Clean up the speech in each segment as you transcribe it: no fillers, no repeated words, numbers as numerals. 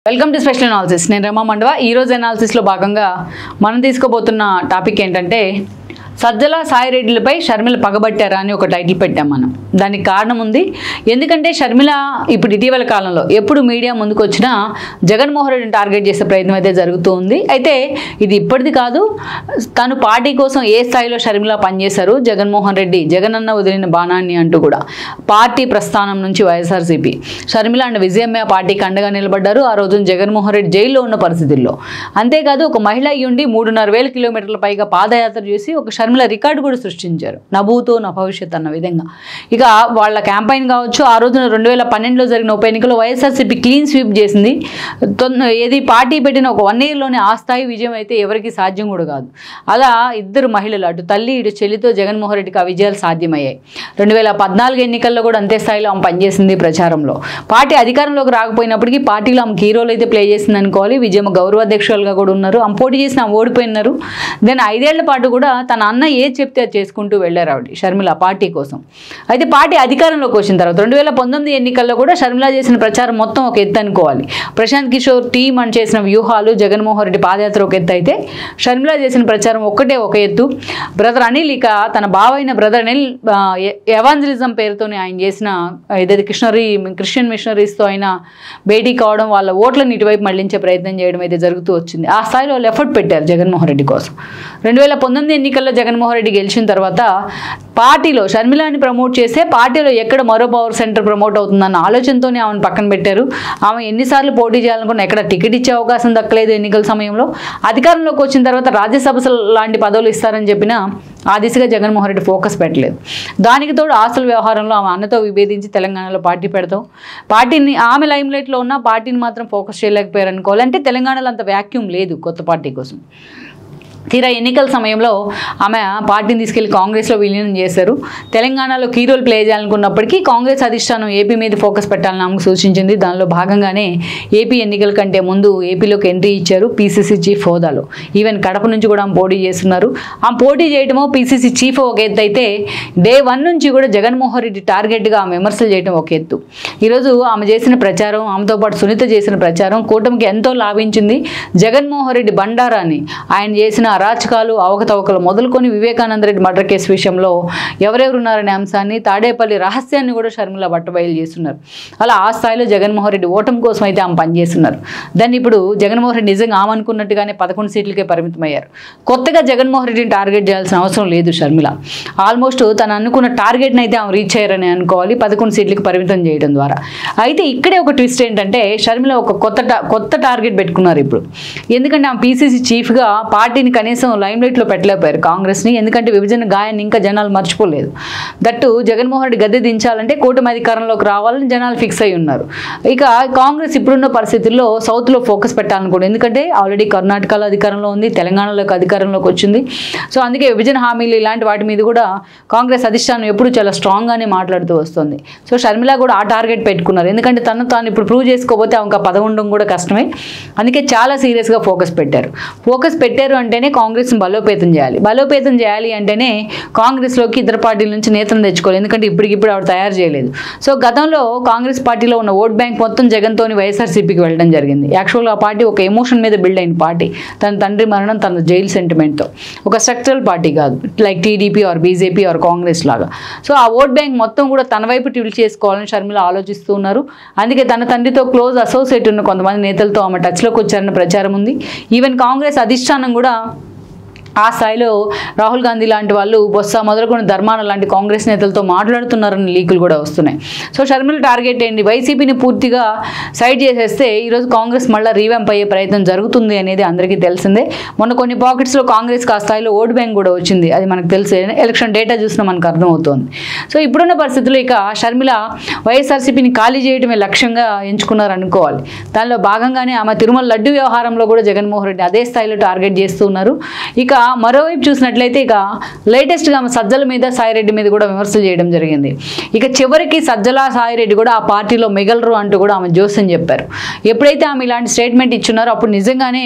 Welcome to special analysis. నేను రమా మండవ. ఈరోజు అనాలిసిస్లో భాగంగా మనం తీసుకోబోతున్న టాపిక్ ఏంటంటే సజ్జల సాయిరెడ్డిలపై షర్మిల పగబట్టారా అని ఒక టైటిల్ పెట్టాం మనం. దానికి కారణం ఉంది. ఎందుకంటే షర్మిల ఇప్పుడు ఇటీవల కాలంలో ఎప్పుడు మీడియా ముందుకు వచ్చినా జగన్మోహన్ రెడ్డిని టార్గెట్ చేసే ప్రయత్నం అయితే జరుగుతూ ఉంది. అయితే ఇది ఇప్పటిది కాదు, తను పార్టీ కోసం ఏ స్థాయిలో షర్మిల పనిచేశారు, జగన్మోహన్ రెడ్డి జగనన్న వదిలిన బాణాన్ని అంటూ కూడా పార్టీ ప్రస్థానం నుంచి వైఎస్ఆర్సీపీ షర్మిల అండ్ విజయమ్మ పార్టీకి అండగా నిలబడ్డారు. ఆ రోజున జగన్మోహన్ రెడ్డి జైల్లో ఉన్న పరిస్థితుల్లో. అంతేకాదు, ఒక మహిళ అయ్యుండి 3,500 కిలోమీటర్ల పైగా పాదయాత్ర చేసి ఒక షర్మిల రికార్డు కూడా సృష్టించారు. నభూతో నా భవిష్యత్ అన్న విధంగా. ఇక వాళ్ళ క్యాంపెయిన్ కావచ్చు, ఆ రోజున 2012లో జరిగిన ఉప ఎన్నికలో వైఎస్ఆర్సీపీ క్లీన్ స్వీప్ చేసింది. ఏది పార్టీ పెట్టిన ఒక 1 yearలోనే ఆ స్థాయి విజయం అయితే ఎవరికి సాధ్యం కూడా కాదు. అలా ఇద్దరు మహిళలు, అటు తల్లి ఇటు చెల్లితో జగన్మోహన్ రెడ్డికి ఆ విజయాలు సాధ్యమయ్యాయి. 2014 ఎన్నికల్లో కూడా అంతే స్థాయిలో ఆమె పనిచేసింది ప్రచారంలో. పార్టీ అధికారంలోకి రాకపోయినప్పటికీ పార్టీలో ఆమె కీ రోల్ అయితే ప్లే చేసింది అనుకోవాలి. విజయమ్మ గౌరవాధ్యక్షులుగా కూడా ఉన్నారు. ఆమె పోటీ చేసిన ఆమె ఓడిపోయినారు. దెన్ 5 ఏళ్ల పాటు కూడా తన అన్న ఏది చెప్తే అది చేసుకుంటూ వెళ్ళారు ఆవిడ షర్మిల పార్టీ కోసం. అయితే పార్టీ అధికారంలోకి వచ్చిన తర్వాత 2019 ఎన్నికల్లో కూడా షర్మిల చేసిన ప్రచారం మొత్తం ఒక ఎత్తు అనుకోవాలి. ప్రశాంత్ కిషోర్ టీం అని చేసిన వ్యూహాలు, జగన్మోహన్ రెడ్డి పాదయాత్ర ఒక ఎత్తు అయితే షర్మిల చేసిన ప్రచారం ఒక్కటే ఒక ఎత్తు. బ్రదర్ అనిల్, ఇక తన బావైన బ్రదర్ అనిల్ ఎవాంజలిజం పేరుతోనే ఆయన చేసిన ఏదైతే క్రిస్టియన్ మిషనరీస్తో ఆయన భేటీ కావడం, వాళ్ళ ఓట్లను ఇటువైపు మళ్లించే ప్రయత్నం చేయడం అయితే జరుగుతూ వచ్చింది. ఆ స్థాయిలో వాళ్ళు ఎఫర్ట్ పెట్టారు జగన్మోహన్ రెడ్డి కోసం. 2019 ఎన్నికల్లో జగన్మోహన్ రెడ్డి గెలిచిన తర్వాత పార్టీలో షర్మిలాని ప్రమోట్ చేస్తే పార్టీలో ఎక్కడ మరో పవర్ సెంటర్ ప్రమోట్ అవుతుందన్న ఆలోచనతోనే ఆమెను పక్కన పెట్టారు. ఆమె ఎన్నిసార్లు పోటీ చేయాలనుకున్నా ఎక్కడ టికెట్ ఇచ్చే అవకాశం దక్కలేదు ఎన్నికల సమయంలో. అధికారంలోకి వచ్చిన తర్వాత రాజ్యసభ లాంటి పదవులు ఇస్తారని చెప్పినా ఆ దిశగా జగన్మోహన్ రెడ్డి ఫోకస్ పెట్టలేదు. దానికి తోడు ఆస్తుల వ్యవహారంలో ఆమె అన్నతో విభేదించి తెలంగాణలో పార్టీ పెడతాం, పార్టీని ఆమె లైమ్ లైట్లో ఉన్న పార్టీని మాత్రం ఫోకస్ చేయలేకపోయారు అనుకోవాలి. అంటే తెలంగాణలో అంత వ్యాక్యూమ్ లేదు కొత్త పార్టీ కోసం. తీరా ఎన్నికల సమయంలో ఆమె పార్టీని తీసుకెళ్లి కాంగ్రెస్లో విలీనం చేశారు. తెలంగాణలో కీ రోల్ ప్లే చేయాలనుకున్నప్పటికీ కాంగ్రెస్ అధిష్టానం ఏపీ మీద ఫోకస్ పెట్టాలని ఆమెకు సూచించింది. దానిలో భాగంగానే ఏపీ ఎన్నికల కంటే ముందు ఏపీలోకి ఎంట్రీ ఇచ్చారు పీసీసీ చీఫ్ హోదాలో. ఈవెన్ కడప నుంచి కూడా ఆమె పోటీ చేస్తున్నారు. ఆమె పోటీ చేయడమో పీసీసీ చీఫ్ ఒక ఎత్తు అయితే, డే 1 నుంచి కూడా జగన్మోహన్ రెడ్డి టార్గెట్గా ఆమె విమర్శలు చేయడం ఒక ఎత్తు. ఈరోజు ఆమె చేసిన ప్రచారం, ఆమెతో పాటు సునీత చేసిన ప్రచారం కూటమికి ఎంతో లాభించింది. జగన్మోహన్ రెడ్డి బండారాన్ని, ఆయన చేసిన అరాచకాలు, అవకతవకలు మొదలుకొని వివేకానంద రెడ్డి మర్డర్ కేసు విషయంలో ఎవరెవరున్నారనే అంశాన్ని, తాడేపల్లి రహస్యాన్ని కూడా షర్మిల బట్టబయలు చేస్తున్నారు. అలా ఆ స్థాయిలో జగన్మోహన్ రెడ్డి ఓటమి కోసం అయితే ఆమె పనిచేస్తున్నారు. దాన్ని ఇప్పుడు జగన్మోహన్ రెడ్డి నిజంగా ఆమె అనుకున్నట్టుగానే 11 సీట్లకే పరిమితమయ్యారు. కొత్తగా జగన్మోహన్ రెడ్డిని టార్గెట్ చేయాల్సిన అవసరం లేదు షర్మిల. ఆల్మోస్ట్ తను అనుకున్న టార్గెట్ని అయితే ఆమె రీచ్ అయ్యారని అనుకోవాలి 11 సీట్లకి పరిమితం చేయడం ద్వారా. అయితే ఇక్కడే ఒక ట్విస్ట్ ఏంటంటే, షర్మిల ఒక కొత్త టార్గెట్ పెట్టుకున్నారు ఇప్పుడు. ఎందుకంటే ఆమె పీసీసీ చీఫ్గా పార్టీని కనీసం లైమ్ లైట్లో పెట్టలేకపోయారు కాంగ్రెస్ని. ఎందుకంటే విభజన గాయాన్ని ఇంకా జనాలు మర్చిపోలేదు. దట్టు జగన్మోహన్ రెడ్డి గద్దె దించాలంటే కూటమి అధికారంలోకి రావాలని జనాలు ఫిక్స్ అయి ఉన్నారు. ఇక కాంగ్రెస్ ఇప్పుడున్న పరిస్థితుల్లో సౌత్లో ఫోకస్ పెట్టాలనుకోండి. ఎందుకంటే ఆల్రెడీ కర్ణాటకలో అధికారంలో ఉంది, తెలంగాణలోకి అధికారంలోకి వచ్చింది. సో అందుకే విభజన హామీలు ఇలాంటి వాటి మీద కూడా కాంగ్రెస్ అధిష్టానం ఎప్పుడు చాలా స్ట్రాంగ్గానే మాట్లాడుతూ వస్తుంది. సో షర్మిల కూడా ఆ టార్గెట్ పెట్టుకున్నారు. ఎందుకంటే తాను ఇప్పుడు ప్రూవ్ చేసుకోకపోతే ఇంకా పదవి ఉండడం కూడా కష్టమే. అందుకే చాలా సీరియస్గా ఫోకస్ పెట్టారు అంటేనే కాంగ్రెస్ని బలోపేతం చేయాలి అంటేనే కాంగ్రెస్లోకి ఇతర పార్టీల నుంచి నేతలను తెచ్చుకోవాలి. ఎందుకంటే ఇప్పటికిప్పుడు ఆవిడ తయారు చేయలేదు. సో గతంలో కాంగ్రెస్ పార్టీలో ఉన్న ఓట్ బ్యాంక్ మొత్తం జగన్తోని వైఎస్ఆర్సీపీకి వెళ్ళడం జరిగింది. యాక్చువల్గా ఆ పార్టీ ఒక ఎమోషన్ మీద బిల్డ్ అయిన పార్టీ. తన తండ్రి మరణం, తన జైలు సెంటిమెంట్తో. ఒక స్ట్రక్చరల్ పార్టీ కాదు, like TDP or BJP or Congress లాగా. సో ఆ ఓట్ బ్యాంక్ మొత్తం కూడా తన వైపు టిల్ట్ చేసుకోవాలని షర్మిల ఆలోచిస్తూ ఉన్నారు. అందుకే తన తండ్రితో క్లోజ్ అసోసియేట్ ఉన్న కొంతమంది నేతలతో ఆమె టచ్లోకి వచ్చారన్న ప్రచారం ఉంది. ఈవెన్ కాంగ్రెస్ అధిష్టానం కూడా ఆ స్థాయిలో రాహుల్ గాంధీ లాంటి వాళ్ళు, బొత్స మొదలుకొని ధర్మాన లాంటి కాంగ్రెస్ నేతలతో మాట్లాడుతున్నారని లీకులు కూడా వస్తున్నాయి. సో షర్మిల టార్గెట్ ఏంటి? వైసీపీని పూర్తిగా సైడ్ చేసేస్తే ఈరోజు కాంగ్రెస్ మళ్ళీ రీవ్యాంప్ అయ్యే ప్రయత్నం జరుగుతుంది అనేది అందరికీ తెలిసిందే. మొన్న కొన్ని పాకెట్స్లో కాంగ్రెస్కి ఆ స్థాయిలో ఓట్ బ్యాంక్ కూడా వచ్చింది, అది మనకు తెలిసే. ఎలక్షన్ డేటా చూసినా మనకు అర్థమవుతోంది. సో ఇప్పుడున్న పరిస్థితుల్లో ఇక షర్మిల వైఎస్ఆర్సీపీని ఖాళీ చేయడమే లక్ష్యంగా ఎంచుకున్నారు అనుకోవాలి. దానిలో భాగంగానే ఆమె తిరుమల లడ్డు వ్యవహారంలో కూడా జగన్మోహన్ రెడ్డి అదే స్థాయిలో టార్గెట్ చేస్తున్నారు. ఇక మరోవైపు చూసినట్లయితే ఇక లేటెస్ట్గా సజ్జల మీద, సాయిరెడ్డి మీద కూడా విమర్శలు చేయడం జరిగింది. ఇక చివరికి సజ్జల, సాయిరెడ్డి కూడా ఆ పార్టీలో మిగలరు అంటూ కూడా ఆమె జోస్యం చెప్పారు. ఎప్పుడైతే ఆమె ఇలాంటి స్టేట్మెంట్ ఇచ్చున్నారో అప్పుడు నిజంగానే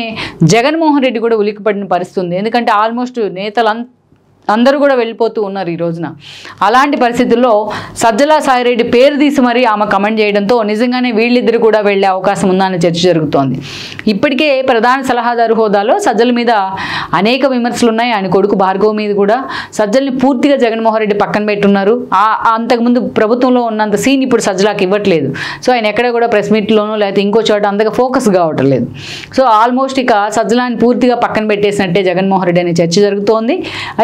జగన్మోహన్ రెడ్డి కూడా ఉలిక్కిపడిన పరిస్థితి ఉంది. ఎందుకంటే ఆల్మోస్ట్ నేతలంతా అందరూ కూడా వెళ్ళిపోతూ ఉన్నారు ఈ రోజున. అలాంటి పరిస్థితుల్లో సజ్జల సాయిరెడ్డి పేరు తీసి మరీ ఆమె కమెంట్ చేయడంతో నిజంగానే వీళ్ళిద్దరు కూడా వెళ్ళే అవకాశం ఉందా అని చర్చ జరుగుతోంది. ఇప్పటికే ప్రధాన సలహాదారు హోదాలో సజ్జల మీద అనేక విమర్శలు ఉన్నాయి. ఆయన కొడుకు భార్గవ్ మీద కూడా సజ్జల్ని పూర్తిగా జగన్మోహన్ రెడ్డి పక్కన పెట్టున్నారు. అంతకుముందు ప్రభుత్వంలో ఉన్నంత సీన్ ఇప్పుడు సజ్జలాకి ఇవ్వట్లేదు. సో ఆయన ఎక్కడ కూడా ప్రెస్ మీట్లోనూ లేకపోతే ఇంకో చోట అంతగా ఫోకస్ కావటం లేదు. సో ఆల్మోస్ట్ ఇక సజ్జలాన్ని పూర్తిగా పక్కన పెట్టేసినట్టే జగన్మోహన్ రెడ్డి అనే చర్చ జరుగుతోంది.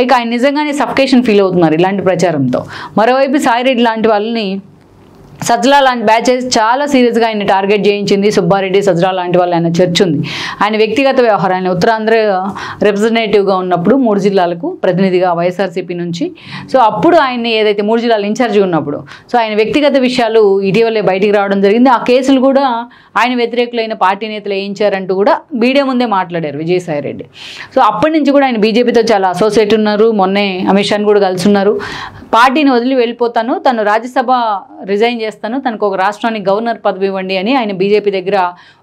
ఇక ఆయన నిజంగానే సఫికేషన్ ఫీల్ అవుతున్నారు ఇలాంటి ప్రచారంతో. మరోవైపు సాయిరెడ్డి లాంటి వాళ్ళని సజ్జల లాంటి బ్యాచెస్ చాలా సీరియస్గా ఆయన టార్గెట్ చేయించింది. సుబ్బారెడ్డి సజ్జల లాంటి వాళ్ళు ఆయన చర్చ ఉంది. ఆయన వ్యక్తిగత వ్యవహారం, ఆయన ఉత్తరాంధ్ర రిప్రజెంటేటివ్గా ఉన్నప్పుడు 3 జిల్లాలకు ప్రతినిధిగా వైఎస్ఆర్సీపీ నుంచి. సో అప్పుడు ఆయన్ని ఏదైతే 3 జిల్లాల ఇన్ఛార్జి ఉన్నప్పుడు సో ఆయన వ్యక్తిగత విషయాలు ఇటీవలే బయటికి రావడం జరిగింది. ఆ కేసులు కూడా ఆయన వ్యతిరేకులైన పార్టీ నేతలు వేయించారంటూ కూడా మీడియా ముందే మాట్లాడారు విజయసాయిరెడ్డి. సో అప్పటి నుంచి కూడా ఆయన బీజేపీతో చాలా అసోసియేట్ ఉన్నారు. మొన్నే అమిత్ షాని కూడా కలిసి ఉన్నారు. పార్టీని వదిలి వెళ్ళిపోతాను, తను రాజ్యసభ రిజైన్ చేస్తాను, తనకు ఒక రాష్ట్రానికి గవర్నర్ పదవి ఇవ్వండి అని ఆయన బీజేపీ దగ్గర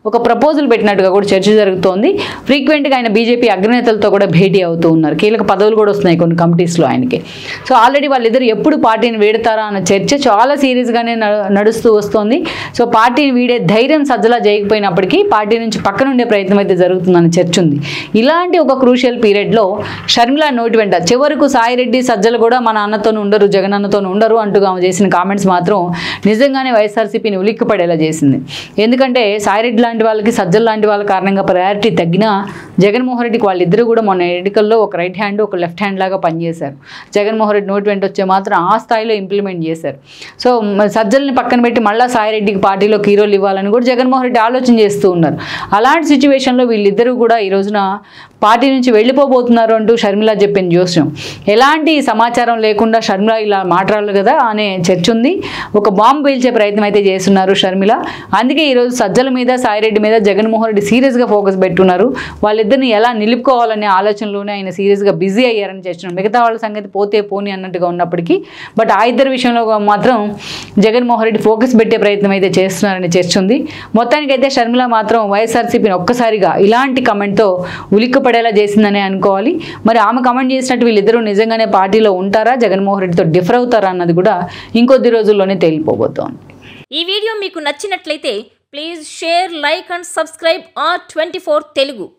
ఒక ప్రపోజల్ పెట్టినట్టుగా కూడా చర్చ జరుగుతోంది. ఫ్రీక్వెంట్గా ఆయన బీజేపీ అగ్రనేతలతో కూడా భేటీ అవుతూ ఉన్నారు. కీలక పదవులు కూడా వస్తున్నాయి కొన్ని కమిటీస్లో ఆయనకి. సో ఆల్రెడీ వాళ్ళిద్దరు ఎప్పుడు పార్టీని వీడతారా అన్న చర్చ చాలా సీరియస్గానే నడుస్తూ వస్తోంది. సో పార్టీని వీడే ధైర్యం సజ్జల చేయకపోయినప్పటికీ పార్టీ నుంచి పక్కనుండే ప్రయత్నం అయితే జరుగుతుందన్న చర్చ ఉంది. ఇలాంటి ఒక క్రూషియల్ పీరియడ్లో షర్మిల నోటి వెంట చివరకు సాయిరెడ్డి సజ్జల కూడా మన అన్నతోనూ ఉండరు, జగన్ అన్నతోనూ ఉండరు అంటూగా ఆమె చేసిన కామెంట్స్ మాత్రం నిజంగానే వైఎస్ఆర్సీపీని ఉలిక్కిపడేలా చేసింది. ఎందుకంటే సాయిరెడ్డి లాంటి వాళ్ళకి సజ్జల లాంటి వాళ్ళ కారణంగా ప్రయారిటీ తగ్గినా జగన్మోహన్ రెడ్డికి వాళ్ళిద్దరూ కూడా మొన్న ఎన్నికల్లో ఒక రైట్ హ్యాండ్ ఒక లెఫ్ట్ హ్యాండ్ లాగా పనిచేశారు. జగన్మోహన్ రెడ్డి నోటి వెంట వచ్చే మాత్రం ఆ స్థాయిలో ఇంప్లిమెంట్ చేశారు. సో సజ్జల్ని పక్కన పెట్టి మళ్ళీ సాయిరెడ్డికి పార్టీలో హీరోలు ఇవ్వాలని కూడా జగన్మోహన్ రెడ్డి ఆలోచన చేస్తూ ఉన్నారు. అలాంటి సిచ్యువేషన్లో వీళ్ళిద్దరూ కూడా ఈ రోజున పార్టీ నుంచి వెళ్ళిపోబోతున్నారు అంటూ షర్మిల చెప్పిన జోస్యం. ఎలాంటి సమాచారం లేకుండా షర్మిల ఇలా మాట్లాడాలి కదా అనే చర్చ ఉంది. ఒక బాంబు పేల్చే ప్రయత్నం అయితే చేస్తున్నారు షర్మిల. అందుకే ఈరోజు సజ్జల మీద సాయిరెడ్డి మీద జగన్మోహన్ రెడ్డి సీరియస్గా ఫోకస్ పెట్టున్నారు. వాళ్ళిద్దరిని ఎలా నిలుపుకోవాలనే ఆలోచనలోనే ఆయన సీరియస్గా బిజీ అయ్యారని చేస్తున్నారు. మిగతా వాళ్ళ సంగతి పోతే పోని అన్నట్టుగా ఉన్నప్పటికీ బట్ ఆ ఇద్దరి విషయంలో మాత్రం జగన్మోహన్ రెడ్డి ఫోకస్ పెట్టే ప్రయత్నం అయితే చేస్తున్నారని చర్చ ఉంది. మొత్తానికైతే షర్మిల మాత్రం వైఎస్ఆర్సీపీని ఒక్కసారిగా ఇలాంటి కమెంట్తో ఉలిక్కిపడేలా చేసిందనే అనుకోవాలి. మరి ఆమె కమెంట్ చేసినట్టు వీళ్ళిద్దరూ నిజంగానే పార్టీలో ఉంటారా, జగన్మోహన్ రెడ్డితో డిఫర్ అవుతారా అన్నది కూడా ఇంకొద్ది రోజుల్లోనే తేలిపోబోతోంది. ఈ వీడియో మీకు నచ్చినట్లయితే please share, like and subscribe R24 Telugu.